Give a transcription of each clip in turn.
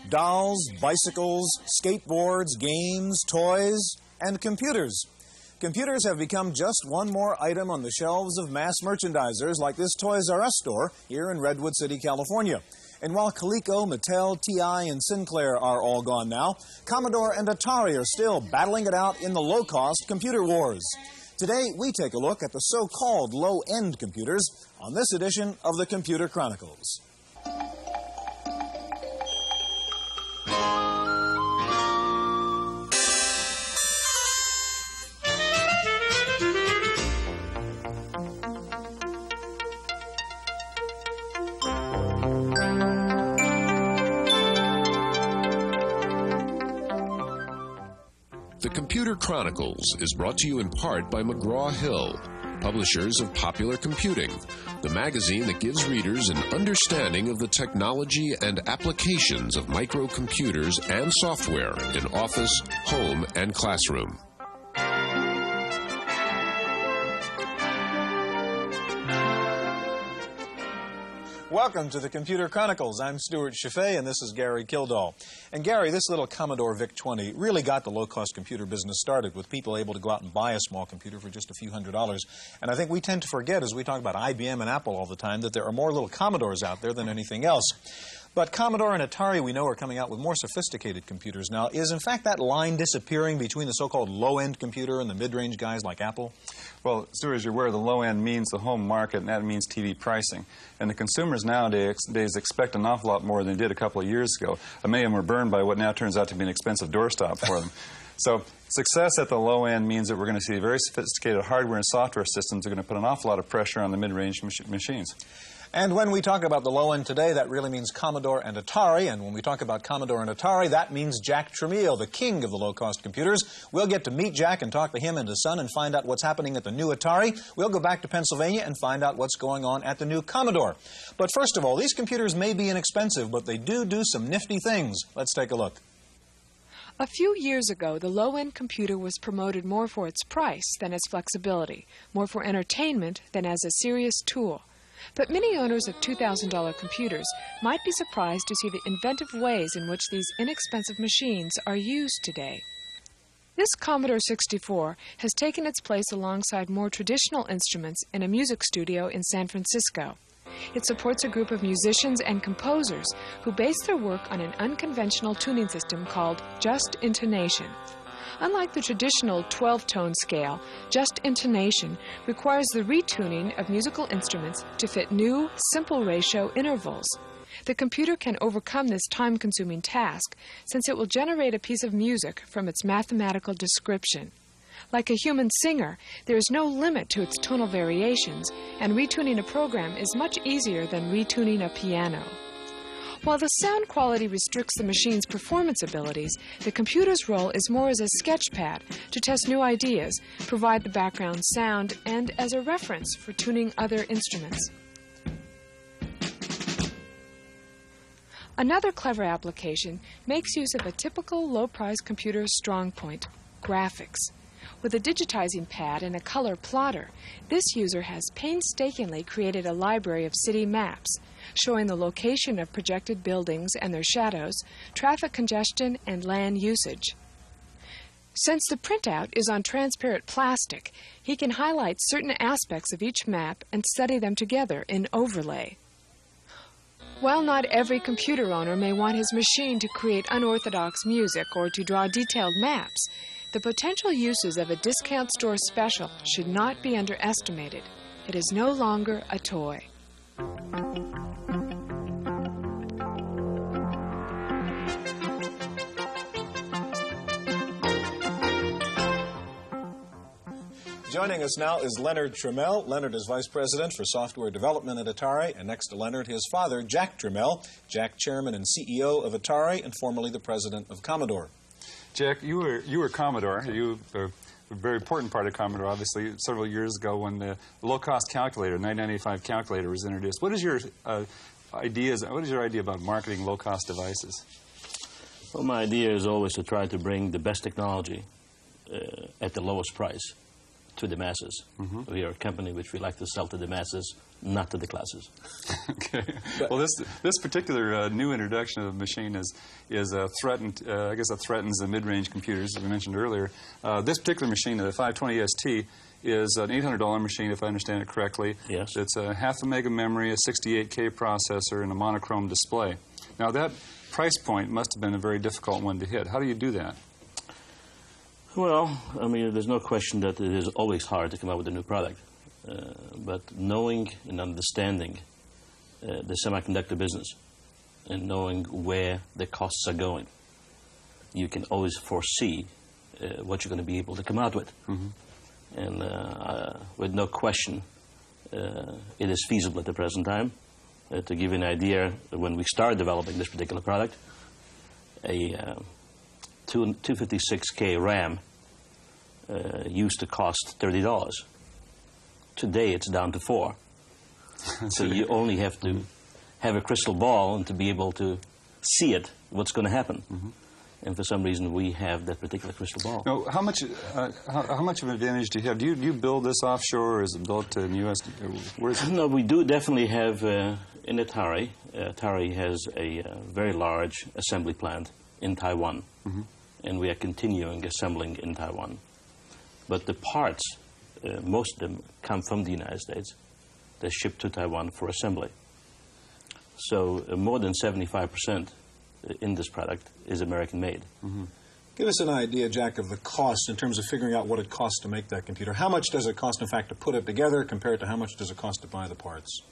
Dolls, bicycles, skateboards, games, toys, and computers. Computers have become just one more item on the shelves of mass merchandisers like this Toys R Us store here in Redwood City, California. And while Coleco, Mattel, TI, and Sinclair are all gone now, Commodore and Atari are still battling it out in the low-cost computer wars. Today, we take a look at the so-called low-end computers on this edition of the Computer Chronicles. The Computer Chronicles is brought to you in part by McGraw-Hill, publishers of Popular Computing, the magazine that gives readers an understanding of the technology and applications of microcomputers and software in office, home, and classroom. Welcome to the Computer Chronicles. I'm Stuart Chaffee, and this is Gary Kildall. And Gary, this little Commodore VIC-20 really got the low-cost computer business started with people able to go out and buy a small computer for just a few $100s. And I think we tend to forget, as we talk about IBM and Apple all the time, that there are more little Commodores out there than anything else. But Commodore and Atari, we know, are coming out with more sophisticated computers now. Is, in fact, that line disappearing between the so-called low-end computer and the mid-range guys like Apple? Well, Stuart, as you're aware, the low end means the home market, and that means TV pricing. And the consumers nowadays expect an awful lot more than they did a couple of years ago. Many of them were burned by what now turns out to be an expensive doorstop for them. So success at the low end means that we're going to see very sophisticated hardware and software systems that are going to put an awful lot of pressure on the mid-range machines. And when we talk about the low end today, that really means Commodore and Atari. And when we talk about Commodore and Atari, that means Jack Tramiel, the king of the low-cost computers. We'll get to meet Jack and talk to him and his son and find out what's happening at the new Atari. We'll go back to Pennsylvania and find out what's going on at the new Commodore. But first of all, these computers may be inexpensive, but they do some nifty things. Let's take a look. A few years ago, the low-end computer was promoted more for its price than its flexibility, more for entertainment than as a serious tool. But many owners of $2,000 computers might be surprised to see the inventive ways in which these inexpensive machines are used today. This Commodore 64 has taken its place alongside more traditional instruments in a music studio in San Francisco. It supports a group of musicians and composers who base their work on an unconventional tuning system called just intonation. Unlike the traditional 12-tone scale, just intonation requires the retuning of musical instruments to fit new, simple ratio intervals. The computer can overcome this time-consuming task since it will generate a piece of music from its mathematical description. Like a human singer, there is no limit to its tonal variations, and retuning a program is much easier than retuning a piano. While the sound quality restricts the machine's performance abilities, the computer's role is more as a sketchpad to test new ideas, provide the background sound, and as a reference for tuning other instruments. Another clever application makes use of a typical low-price computer's strong point, graphics. With a digitizing pad and a color plotter, this user has painstakingly created a library of city maps, showing the location of projected buildings and their shadows, traffic congestion, and land usage. Since the printout is on transparent plastic, he can highlight certain aspects of each map and study them together in overlay. While not every computer owner may want his machine to create unorthodox music or to draw detailed maps, the potential uses of a discount store special should not be underestimated. It is no longer a toy. Joining us now is Leonard Tramiel. Leonard is Vice President for Software Development at Atari. And next to Leonard, his father, Jack Tramiel. Jack, Chairman and CEO of Atari and formerly the President of Commodore. Jack, you were Commodore. You were a very important part of Commodore, obviously, several years ago when the low-cost calculator, 1985 calculator, was introduced. What is your idea about marketing low-cost devices? Well, my idea is always to try to bring the best technology at the lowest price to the masses. We are a company which we like to sell to the masses, not to the classes. Okay. Well, this particular new introduction of the machine is threatened. I guess it threatens the mid-range computers, as we mentioned earlier. This particular machine, the 520 ST, is an $800 machine, if I understand it correctly. Yes. It's a half a mega memory, a 68K processor, and a monochrome display. Now, that price point must have been a very difficult one to hit. How do you do that? Well, I mean, there's no question that it is always hard to come up with a new product. But knowing and understanding the semiconductor business and knowing where the costs are going, you can always foresee what you're going to be able to come out with. And with no question, it is feasible at the present time. To give you an idea, when we started developing this particular product, a 256K RAM used to cost $30. Today it's down to $4. So you only have to have a crystal ball and to be able to see it, what's going to happen. And for some reason we have that particular crystal ball. Now, how much of an advantage do you have? Do you build this offshore, or is it built in the U.S.? Where is it? No, we do definitely have in Atari. Atari has a very large assembly plant in Taiwan, and we are continuing assembling in Taiwan. But the parts, most of them come from the United States. They're shipped to Taiwan for assembly. So more than 75% in this product is American-made. Give us an idea, Jack, of the cost in terms of figuring out what it costs to make that computer. How much does it cost, in fact, to put it together compared to how much does it cost to buy the parts?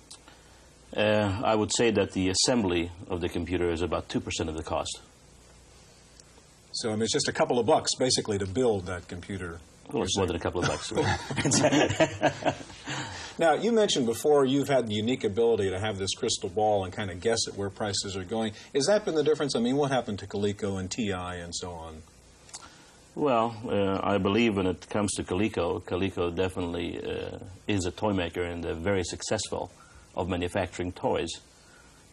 I would say that the assembly of the computer is about 2% of the cost. So, I mean, it's just a couple of bucks, basically, to build that computer. Well, it's more than a couple of bucks. Now, you mentioned before you've had the unique ability to have this crystal ball and kind of guess at where prices are going. Has that been the difference? I mean, what happened to Coleco and TI and so on? Well, I believe when it comes to Coleco, Coleco definitely is a toy maker, and they're very successful of manufacturing toys.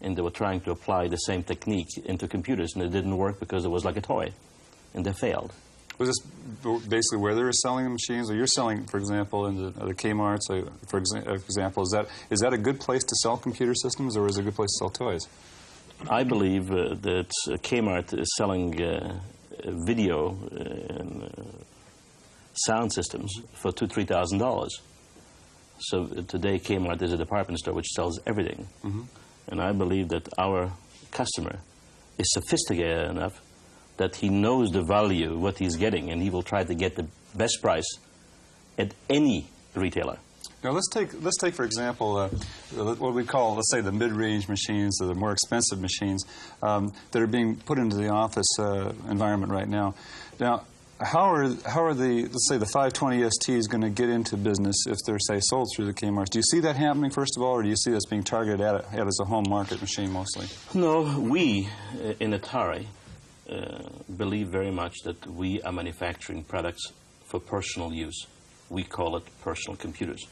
And they were trying to apply the same technique into computers, and it didn't work because it was like a toy, and they failed. Was this basically where they were selling the machines, or you're selling, for example, in the Kmart's? For example, is that a good place to sell computer systems, or is it a good place to sell toys? I believe that Kmart is selling video and sound systems for $2,000 to $3,000. So today Kmart is a department store which sells everything, and I believe that our customer is sophisticated enough that he knows the value, what he's getting, and he will try to get the best price at any retailer. Now, let's take for example, what we call, let's say, the mid-range machines, or the more expensive machines that are being put into the office environment right now. Now, how are the, let's say, the 520 STs going to get into business if they're, say, sold through the Kmart's? Do you see that happening, first of all, or do you see this being targeted at as a home market machine mostly? No, we in Atari believe very much that we are manufacturing products for personal use. We call it personal computers.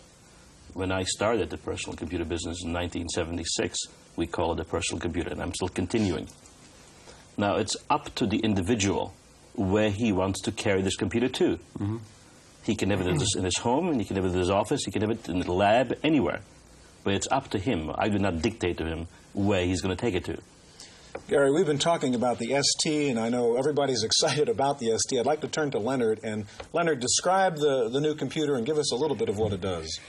When I started the personal computer business in 1976, we call it a personal computer, and I'm still continuing. Now, it's up to the individual where he wants to carry this computer to. He can have it in his home, and he can have it in his office, he can have it in the lab, anywhere. But it's up to him. I do not dictate to him where he's going to take it to. Gary, we've been talking about the ST, and I know everybody's excited about the ST. I'd like to turn to Leonard. And Leonard, describe the new computer and give us a little bit of what it does.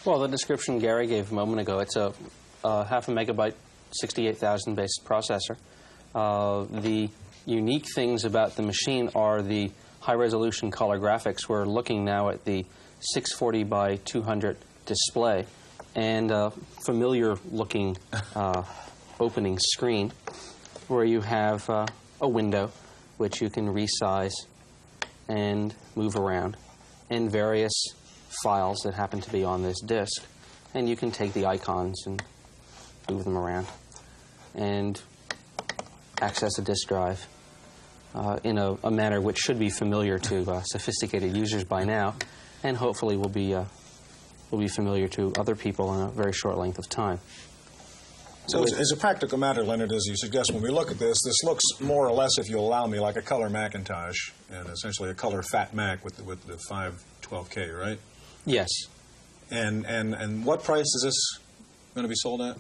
Well, the description Gary gave a moment ago, it's a half a megabyte, 68,000 base processor. The unique things about the machine are the high-resolution color graphics. We're looking now at the 640 by 200 display and a familiar-looking opening screen where you have a window which you can resize and move around, and various files that happen to be on this disk. And you can take the icons and move them around and access a disk drive in a manner which should be familiar to sophisticated users by now, and hopefully will be familiar to other people in a very short length of time. So as a practical matter, Leonard, as you suggest, when we look at this looks more or less, if you'll allow me, like a color Macintosh, and essentially a color Fat Mac with the 512K, right? Yes. And what price is this going to be sold at?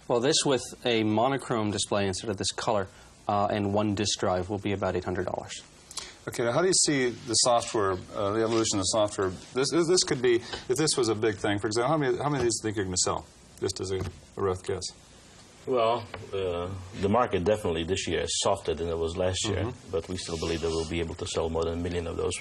Well, this with a monochrome display instead of this color and one disk drive will be about $800. Okay, now how do you see the software, the evolution of software? This could be, if this was a big thing, for example, how many of these do you think you're going to sell, just as a rough guess? Well, the market definitely this year is softer than it was last year, but we still believe that we'll be able to sell more than 1 million of those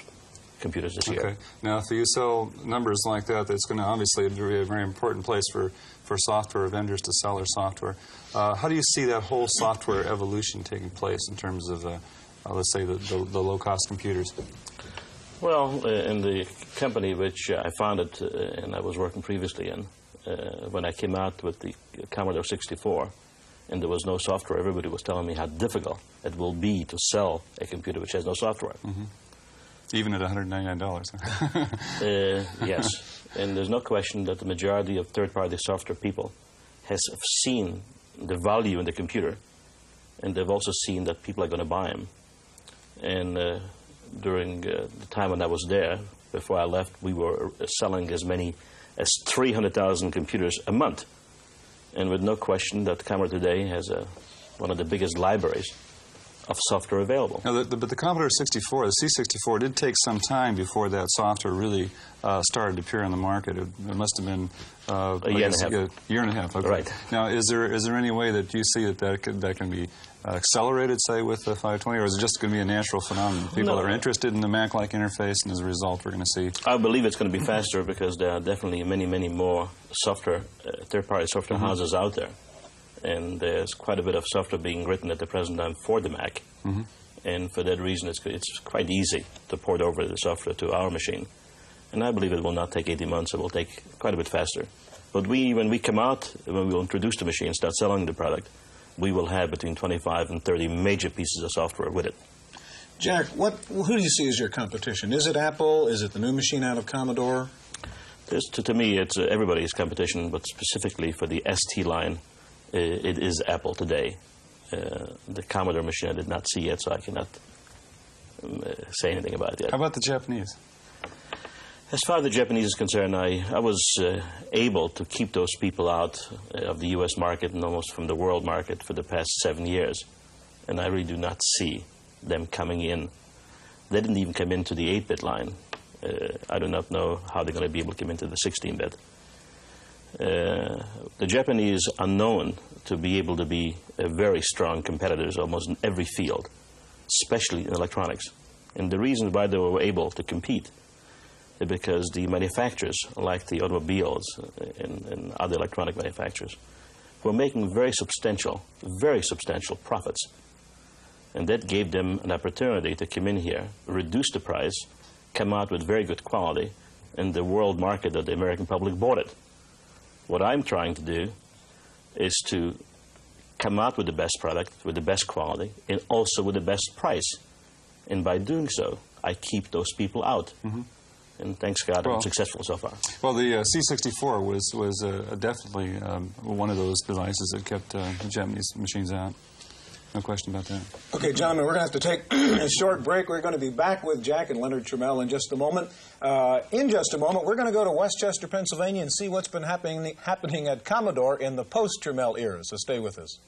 computers this year. Okay. Now, if you sell numbers like that, that's going to obviously be a very important place for software vendors to sell their software. How do you see that whole software evolution taking place in terms of, let's say, the low-cost computers? Well, in the company which I founded and I was working previously in, when I came out with the Commodore 64 and there was no software, everybody was telling me how difficult it will be to sell a computer which has no software. Even at $199. Yes, and there's no question that the majority of third-party software people have seen the value in the computer, and they've also seen that people are going to buy them. And during the time when I was there, before I left, we were selling as many as 300,000 computers a month. And with no question that Commodore today has one of the biggest libraries of software available. Now, but the Commodore 64, the C64, did take some time before that software really started to appear on the market. It must have been a year and a half. A year and a half. Okay. Right. Now, is there any way that you see that can be accelerated, say, with the 520, or is it just going to be a natural phenomenon? People are interested in the Mac-like interface, and as a result, we're going to see. I believe it's going to be faster because there are definitely many, many more software, third-party software houses out there. And there's quite a bit of software being written at the present time for the Mac. And for that reason, it's quite easy to port over the software to our machine. And I believe it will not take 18 months. It will take quite a bit faster. But when we come out, when we will introduce the machine, start selling the product, we will have between 25 and 30 major pieces of software with it. Jack, who do you see as your competition? Is it Apple? Is it the new machine out of Commodore? To me, it's everybody's competition, but specifically for the ST line, it is Apple today. The Commodore machine I did not see yet, so I cannot say anything about it yet. How about the Japanese? As far as the Japanese is concerned, I was able to keep those people out of the U.S. market and almost from the world market for the past 7 years. And I really do not see them coming in. They didn't even come into the 8-bit line. I do not know how they're going to be able to come into the 16-bit. The Japanese are known to be able to be very strong competitors almost in every field, especially in electronics. And the reason why they were able to compete is because the manufacturers, like the automobiles and other electronic manufacturers, were making very substantial profits. And that gave them an opportunity to come in here, reduce the price, come out with very good quality, and the world market that the American public bought it. What I'm trying to do is to come out with the best product, with the best quality, and also with the best price. And by doing so, I keep those people out. And thanks God, I'm successful so far. Well, the C64 was definitely one of those devices that kept the Japanese machines out. No question about that. Okay, gentlemen, we're going to have to take a short break. We're going to be back with Jack and Leonard Trammell in just a moment. In just a moment, we're going to go to Westchester, Pennsylvania, and see what's been happening at Commodore in the post-Trammell era. So stay with us.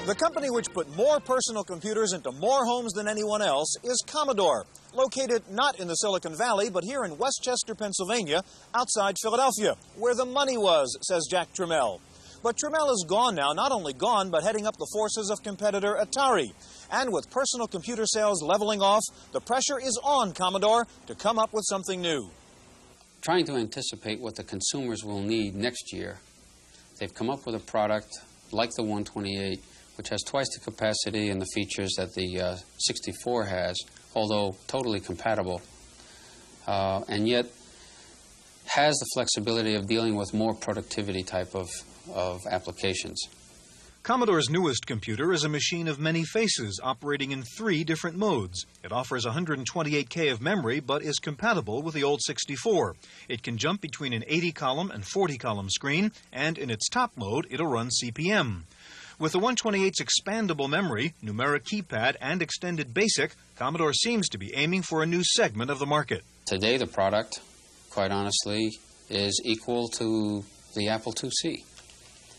The company which put more personal computers into more homes than anyone else is Commodore, located not in the Silicon Valley, but here in Westchester, Pennsylvania, outside Philadelphia, where the money was, says Jack Trammell. But Trammell is gone now, not only gone, but heading up the forces of competitor Atari. And with personal computer sales leveling off, the pressure is on Commodore to come up with something new. Trying to anticipate what the consumers will need next year, they've come up with a product like the 128, which has twice the capacity and the features that the 64 has, although totally compatible, and yet has the flexibility of dealing with more productivity type of applications. Commodore's newest computer is a machine of many faces, operating in 3 different modes. It offers 128K of memory, but is compatible with the old 64. It can jump between an 80-column and 40-column screen, and in its top mode, it'll run CP/M. With the 128's expandable memory, numeric keypad, and extended BASIC, Commodore seems to be aiming for a new segment of the market. Today, the product, quite honestly, is equal to the Apple IIc.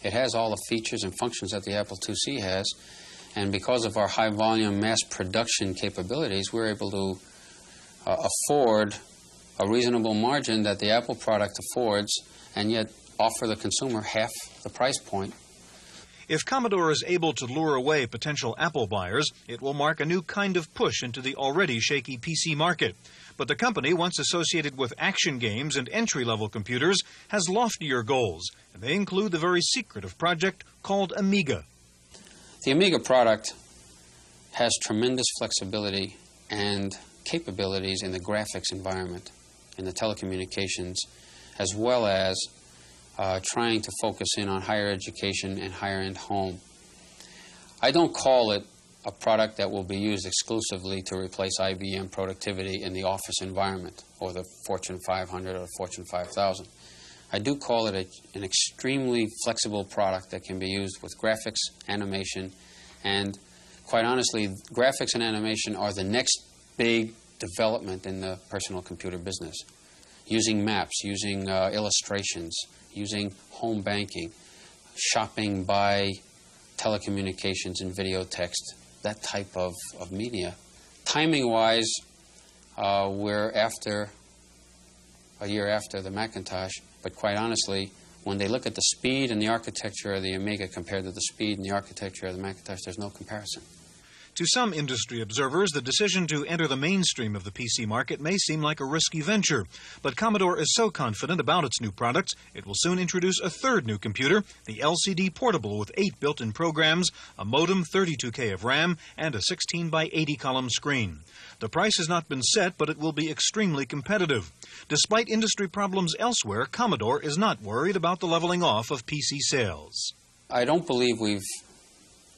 It has all the features and functions that the Apple IIc has, and because of our high-volume mass production capabilities, we're able to afford a reasonable margin that the Apple product affords, and yet offer the consumer half the price point. If Commodore is able to lure away potential Apple buyers, it will mark a new kind of push into the already shaky PC market. But the company, once associated with action games and entry-level computers, has loftier goals, and they include the very secretive project called Amiga. The Amiga product has tremendous flexibility and capabilities in the graphics environment, in the telecommunications, as well as trying to focus in on higher education and higher-end home. I don't call it a product that will be used exclusively to replace IBM productivity in the office environment or the Fortune 500 or the Fortune 5000. I do call it an extremely flexible product that can be used with graphics, animation, and quite honestly, graphics and animation are the next big development in the personal computer business. Using maps, using illustrations, using home banking, shopping by telecommunications and video text, that type of media. Timing-wise, we're a year after the Macintosh, but quite honestly, when they look at the speed and the architecture of the Amiga compared to the speed and the architecture of the Macintosh, there's no comparison. To some industry observers, the decision to enter the mainstream of the PC market may seem like a risky venture. But Commodore is so confident about its new products, it will soon introduce a third new computer, the LCD Portable, with 8 built-in programs, a modem, 32K of RAM, and a 16 by 80 column screen. The price has not been set, but it will be extremely competitive. Despite industry problems elsewhere, Commodore is not worried about the leveling off of PC sales. I don't believe we've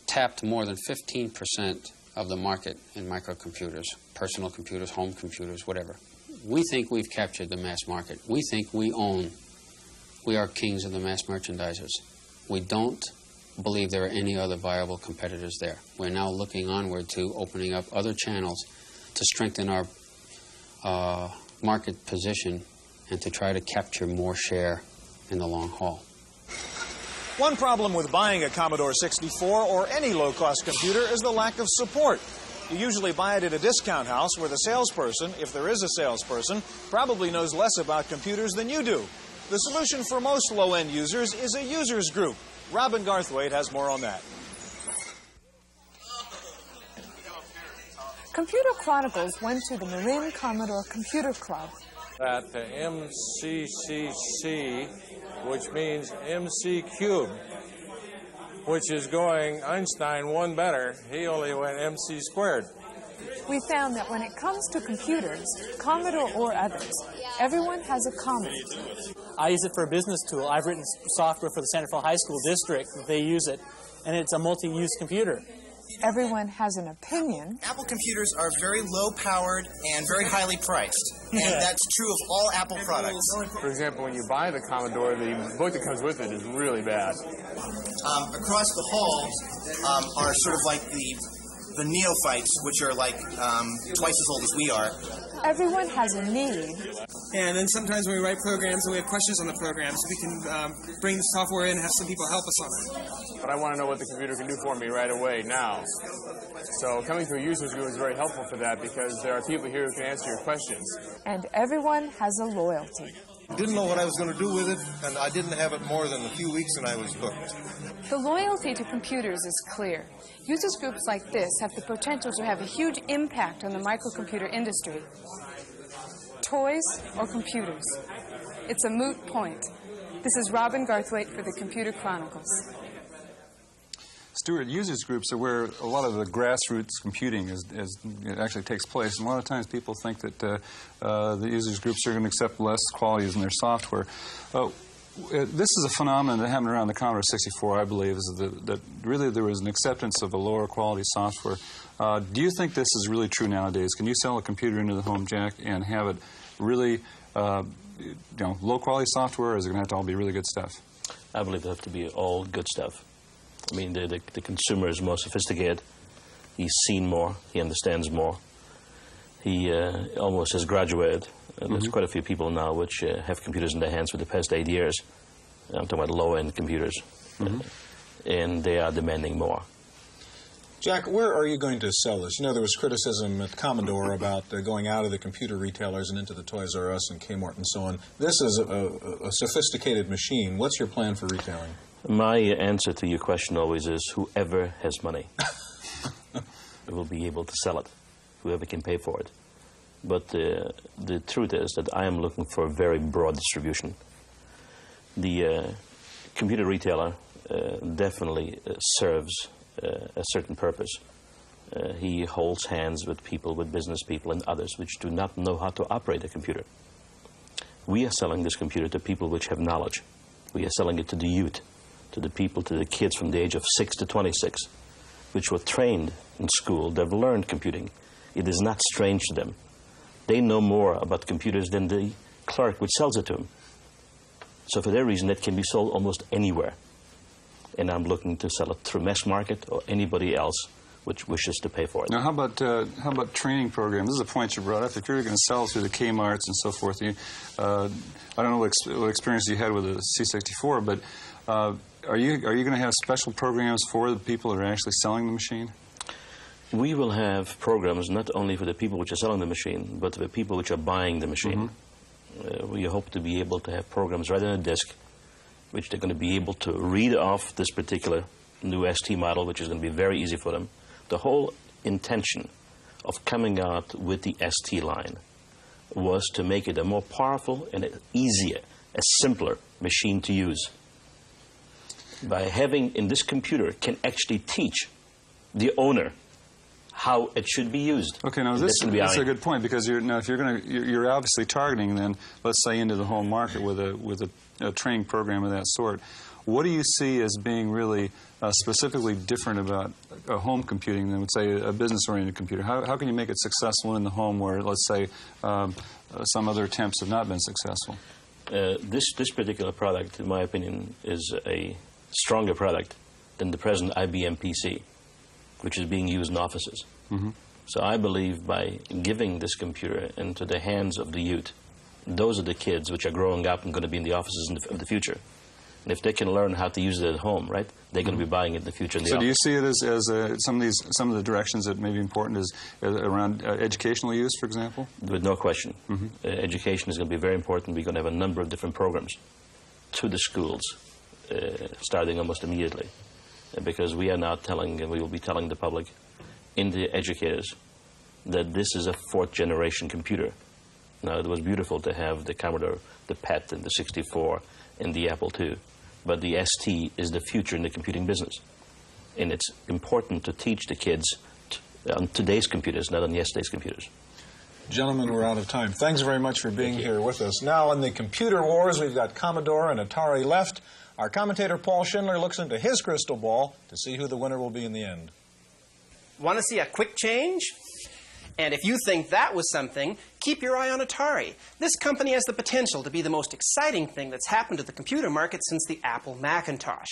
tapped more than 15% of the market in microcomputers, personal computers, home computers, whatever. We think we've captured the mass market. We think we are kings of the mass merchandisers. We don't believe there are any other viable competitors there. We're now looking onward to opening up other channels to strengthen our market position and to try to capture more share in the long haul. One problem with buying a Commodore 64 or any low-cost computer is the lack of support. You usually buy it at a discount house where the salesperson, if there is a salesperson, probably knows less about computers than you do. The solution for most low-end users is a users group. Robin Garthwaite has more on that. Computer Chronicles went to the Marin Commodore Computer Club. At the MCCC, which means MC cubed, which is going, Einstein won better. He only went MC squared. We found that when it comes to computers, Commodore or others, everyone has a comment. I use it for a business tool. I've written software for the Centerville High School District. They use it, and it's a multi-use computer. Everyone has an opinion. Apple computers are very low-powered and very highly priced, and that's true of all Apple products. For example, when you buy the Commodore, the book that comes with it is really bad. Across the hall are sort of like the neophytes, which are like twice as old as we are. Everyone has a need. And then sometimes when we write programs and we have questions on the programs, we can bring the software in and have some people help us on it. But I want to know what the computer can do for me right away, now. So coming to a users group is very helpful for that because there are people here who can answer your questions. And everyone has a loyalty. Didn't know what I was going to do with it, and I didn't have it more than a few weeks and I was hooked. The loyalty to computers is clear. Users groups like this have the potential to have a huge impact on the microcomputer industry. Toys or computers? It's a moot point. This is Robin Garthwaite for the Computer Chronicles. Stuart, users groups are where a lot of the grassroots computing it actually takes place. And a lot of times people think that the users groups are going to accept less qualities in their software. This is a phenomenon that happened around the Commodore 64, I believe, is that really there was an acceptance of a lower quality software. Do you think this is really true nowadays? Can you sell a computer into the home jack and have it really low quality software, or is it going to have to all be really good stuff? I believe it has to be all good stuff. I mean, the consumer is more sophisticated. He's seen more. He understands more. He almost has graduated. There's quite a few people now which have computers in their hands for the past 8 years. I'm talking about low-end computers. And they are demanding more. Jack, where are you going to sell this? You know, there was criticism at Commodore about going out of the computer retailers and into the Toys R Us and Kmart and so on. This is a sophisticated machine. What's your plan for retailing? My answer to your question always is whoever has money will be able to sell it, whoever can pay for it. But the truth is that I am looking for a very broad distribution. The computer retailer definitely serves a certain purpose. He holds hands with people, with business people and others which do not know how to operate a computer. We are selling this computer to people which have knowledge. We are selling it to the youth, to the people, to the kids from the age of 6 to 26, which were trained in school. They've learned computing. It is not strange to them. They know more about computers than the clerk which sells it to them. So for that reason, it can be sold almost anywhere. And I'm looking to sell it through mass market or anybody else which wishes to pay for it. Now, how about training programs? This is a point you brought up. If you're going to sell through the Kmarts and so forth, I don't know what experience you had with the C64, but are you going to have special programs for the people that are actually selling the machine? We will have programs not only for the people which are selling the machine, but for the people which are buying the machine. We hope to be able to have programs right on a disk, which they're going to be able to read off this particular new ST model, which is going to be very easy for them. The whole intention of coming out with the ST line was to make it a more powerful and easier, a simpler machine to use. By having in this computer can actually teach the owner how it should be used. Okay, now that's a good point, because you're obviously targeting then, let's say, into the home market with a training program of that sort. What do you see as being really specifically different about home computing than, say, a business-oriented computer? How can you make it successful in the home where, let's say, some other attempts have not been successful? This particular product, in my opinion, is a stronger product than the present IBM PC, which is being used in offices. So I believe by giving this computer into the hands of the youth, those are the kids which are growing up and going to be in the offices of the future. And if they can learn how to use it at home, right, they're going to be buying it in the future in the office. Do you see it as some of the directions that may be important is around educational use, for example? With no question. Education is going to be very important. We're going to have a number of different programs to the schools, starting almost immediately. Because we are now telling, and we will be telling the public and the educators, that this is a fourth-generation computer. Now, it was beautiful to have the Commodore, the PET, and the 64, and the Apple II. But the ST is the future in the computing business. And it's important to teach the kids on today's computers, not on yesterday's computers. Gentlemen, we're out of time. Thanks very much for being here with us. Now, in the computer wars, we've got Commodore and Atari left. Our commentator, Paul Schindler, looks into his crystal ball to see who the winner will be in the end. Want to see a quick change? And if you think that was something, keep your eye on Atari. This company has the potential to be the most exciting thing that's happened to the computer market since the Apple Macintosh.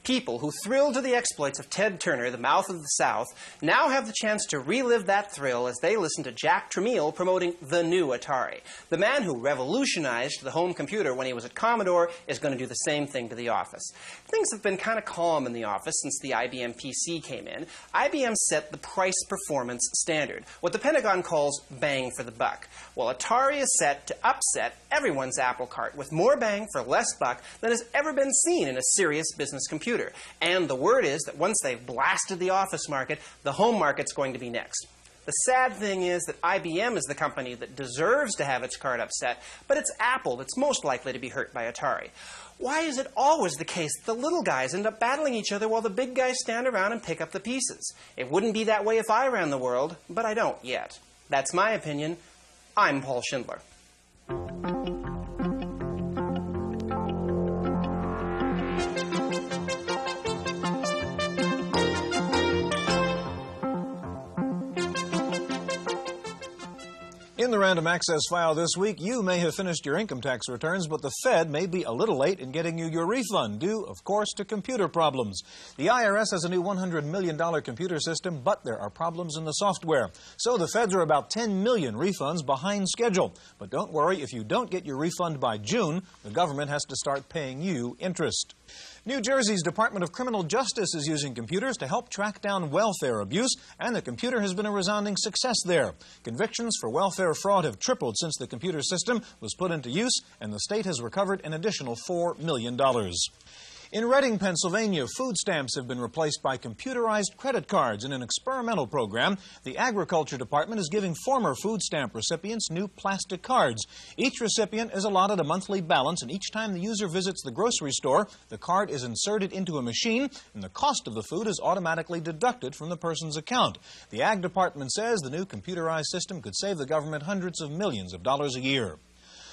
People who thrilled to the exploits of Ted Turner, the mouth of the South, now have the chance to relive that thrill as they listen to Jack Tramiel promoting the new Atari. The man who revolutionized the home computer when he was at Commodore is going to do the same thing to the office. Things have been kind of calm in the office since the IBM PC came in. IBM set the price-performance standard, what the Pentagon calls bang for the buck. Well, Atari is set to upset everyone's apple cart with more bang for less buck than has ever been seen in a serious business computer. And the word is that once they've blasted the office market, the home market's going to be next. The sad thing is that IBM is the company that deserves to have its cart upset, but it's Apple that's most likely to be hurt by Atari. Why is it always the case that the little guys end up battling each other while the big guys stand around and pick up the pieces? It wouldn't be that way if I ran the world, but I don't yet. That's my opinion. I'm Paul Schindler. In the Random Access File this week, you may have finished your income tax returns, but the Fed may be a little late in getting you your refund, due, of course, to computer problems. The IRS has a new $100 million computer system, but there are problems in the software. So the Feds are about 10 million refunds behind schedule. But don't worry, if you don't get your refund by June, the government has to start paying you interest. New Jersey's Department of Criminal Justice is using computers to help track down welfare abuse, and the computer has been a resounding success there. Convictions for welfare fraud have tripled since the computer system was put into use, and the state has recovered an additional $4 million. In Reading, Pennsylvania, food stamps have been replaced by computerized credit cards. In an experimental program, the Agriculture Department is giving former food stamp recipients new plastic cards. Each recipient is allotted a monthly balance, and each time the user visits the grocery store, the card is inserted into a machine, and the cost of the food is automatically deducted from the person's account. The Ag Department says the new computerized system could save the government hundreds of millions of dollars a year.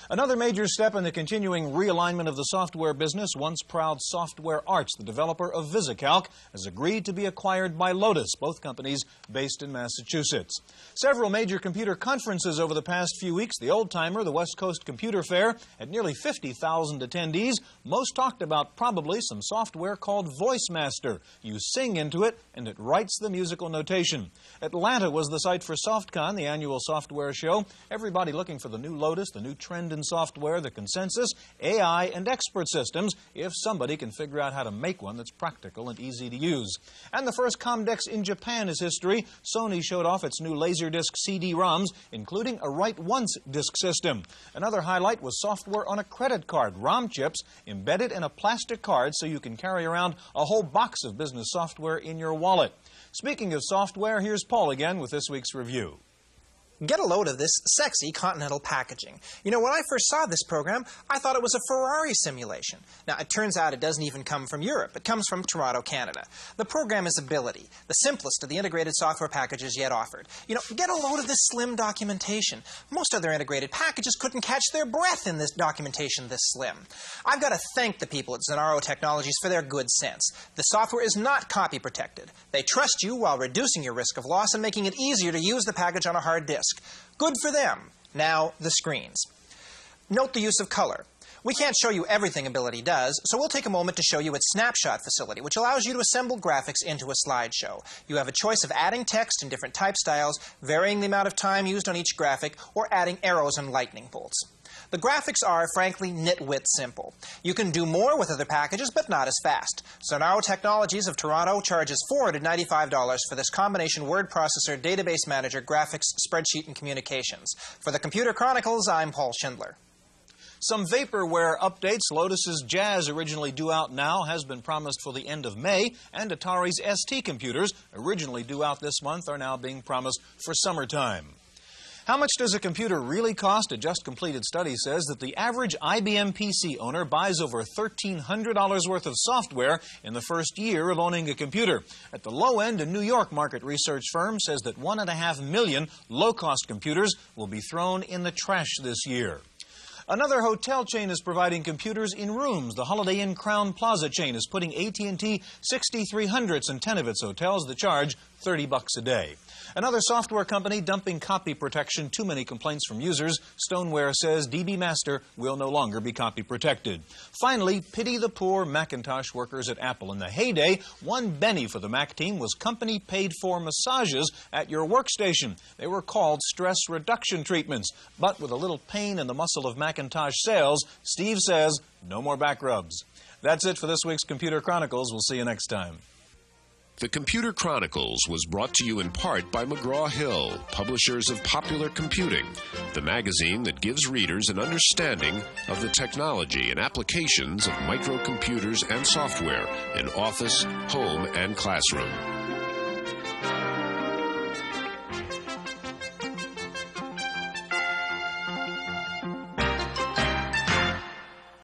Another major step in the continuing realignment of the software business, once proud Software Arts, the developer of VisiCalc, has agreed to be acquired by Lotus, both companies based in Massachusetts. Several major computer conferences over the past few weeks, the Old-Timer, the West Coast Computer Fair, had nearly 50,000 attendees. Most talked about probably some software called VoiceMaster. You sing into it, and it writes the musical notation. Atlanta was the site for SoftCon, the annual software show. Everybody looking for the new Lotus, the new trend in software, the consensus, AI, and expert systems, if somebody can figure out how to make one that's practical and easy to use. And the first Comdex in Japan is history. Sony showed off its new Laserdisc CD-ROMs, including a write-once disc system. Another highlight was software on a credit card, ROM chips, embedded in a plastic card so you can carry around a whole box of business software in your wallet. Speaking of software, here's Paul again with this week's review. Get a load of this sexy Continental packaging. You know, when I first saw this program, I thought it was a Ferrari simulation. Now, it turns out it doesn't even come from Europe. It comes from Toronto, Canada. The program is Ability, the simplest of the integrated software packages yet offered. You know, get a load of this slim documentation. Most other integrated packages couldn't catch their breath in this documentation this slim. I've got to thank the people at Zonaro Technologies for their good sense. The software is not copy protected. They trust you while reducing your risk of loss and making it easier to use the package on a hard disk. Good for them. Now, the screens. Note the use of color. We can't show you everything Ability does, so we'll take a moment to show you its snapshot facility, which allows you to assemble graphics into a slideshow. You have a choice of adding text in different type styles, varying the amount of time used on each graphic, or adding arrows and lightning bolts. The graphics are, frankly, nitwit simple. You can do more with other packages, but not as fast. Zonaro Technologies of Toronto charges $495 for this combination word processor, database manager, graphics, spreadsheet, and communications. For the Computer Chronicles, I'm Paul Schindler. Some vaporware updates. Lotus's Jazz, originally due out now, has been promised for the end of May, and Atari's ST computers, originally due out this month, are now being promised for summertime. How much does a computer really cost? A just-completed study says that the average IBM PC owner buys over $1,300 worth of software in the first year of owning a computer. At the low end, a New York market research firm says that 1.5 million low-cost computers will be thrown in the trash this year. Another hotel chain is providing computers in rooms. The Holiday Inn Crowne Plaza chain is putting AT&T 6300s in 10 of its hotels that charge $30 a day. Another software company dumping copy protection. Too many complaints from users. Stoneware says DB Master will no longer be copy protected. Finally, pity the poor Macintosh workers at Apple. In the heyday, $1 penny for the Mac team was company paid for massages at your workstation. They were called stress reduction treatments. But with a little pain in the muscle of Macintosh sales, Steve says no more back rubs. That's it for this week's Computer Chronicles. We'll see you next time. The Computer Chronicles was brought to you in part by McGraw-Hill, publishers of Popular Computing, the magazine that gives readers an understanding of the technology and applications of microcomputers and software in office, home, and classroom.